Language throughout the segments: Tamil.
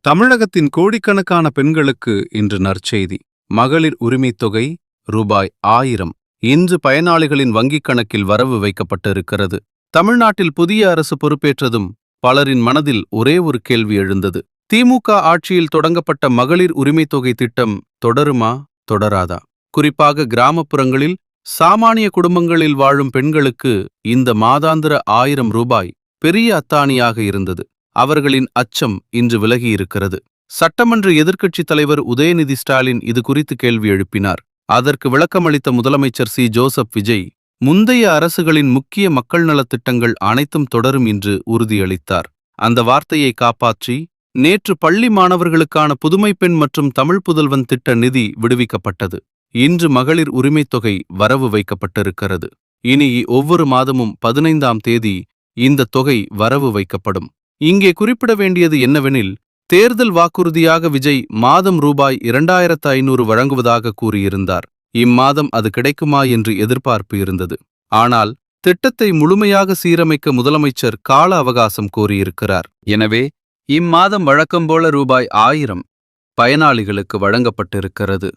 தமிழகத்தின் கோடிக்கணக்கான பெண்களுக்கு இன்று நற்செய்தி. மகளிர் உரிமைத் தொகை ரூபாய் 1000 இன்று பயனாளிகளின் வங்கிக் கணக்கில் வரவு வைக்கப்பட்டிருக்கிறது. தமிழ்நாட்டில் புதிய அரசு பொறுப்பேற்றதும் பலரின் மனதில் ஒரே ஒரு கேள்வி எழுந்தது. திமுக ஆட்சியில் தொடங்கப்பட்ட மகளிர் உரிமைத் தொகை திட்டம் தொடருமா, தொடராதா? குறிப்பாக கிராமப்புறங்களில் சாமானிய குடும்பங்களில் வாழும் பெண்களுக்கு இந்த மாதாந்திர 1000 ரூபாய் பெரிய அத்தாணியாக இருந்தது. அவர்களின் அச்சம் இன்று விலகியிருக்கிறது. சட்டமன்ற எதிர்க்கட்சித் தலைவர் உதயநிதி ஸ்டாலின் இது குறித்து கேள்வி எழுப்பினார். அதற்கு விளக்கமளித்த முதலமைச்சர் சி. ஜோசப் விஜய், முந்தைய அரசுகளின் முக்கிய மக்கள் நலத்திட்டங்கள் அனைத்தும் தொடரும் என்று உறுதியளித்தார். அந்த வார்த்தையை காப்பாற்றி நேற்று பள்ளி மாணவர்களுக்கான புதுமை பெண் மற்றும் தமிழ் புதல்வன் திட்ட நிதி விடுவிக்கப்பட்டது. இன்று மகளிர் உரிமைத் தொகை வரவு வைக்கப்பட்டிருக்கிறது. இனி ஒவ்வொரு மாதமும் 15ஆம் தேதி இந்த தொகை வரவு வைக்கப்படும். இங்கே குறிப்பிட வேண்டியது என்னவெனில், தேர்தல் வாக்குறுதியாக விஜய் மாதம் ரூபாய் 2500 வழங்குவதாக கூறியிருந்தார். இம்மாதம் அது கிடைக்குமா என்று எதிர்பார்ப்பு இருந்தது. ஆனால் திட்டத்தை முழுமையாக சீரமைக்க முதலமைச்சர் கால அவகாசம் கோரியிருக்கிறார். எனவே இம்மாதம் வழக்கம்போல ரூபாய் 1000 பயனாளிகளுக்கு வழங்கப்பட்டிருக்கிறது.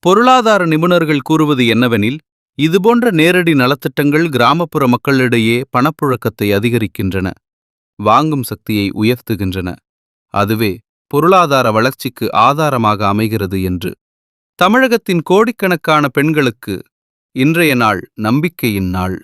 பொருளாதார நிபுணர்கள் கூறுவது என்னவெனில், இதுபோன்ற நேரடி நலத்திட்டங்கள் கிராமப்புற மக்களிடையே பணப்புழக்கத்தை அதிகரிக்கின்றன, வாங்கும் சக்தியை உயர்த்துகின்றன, அதுவே பொருளாதார வளர்ச்சிக்கு ஆதாரமாக அமைகிறது என்று. தமிழகத்தின் கோடிக்கணக்கான பெண்களுக்கு இன்றைய நாள் நம்பிக்கையின் நாள்.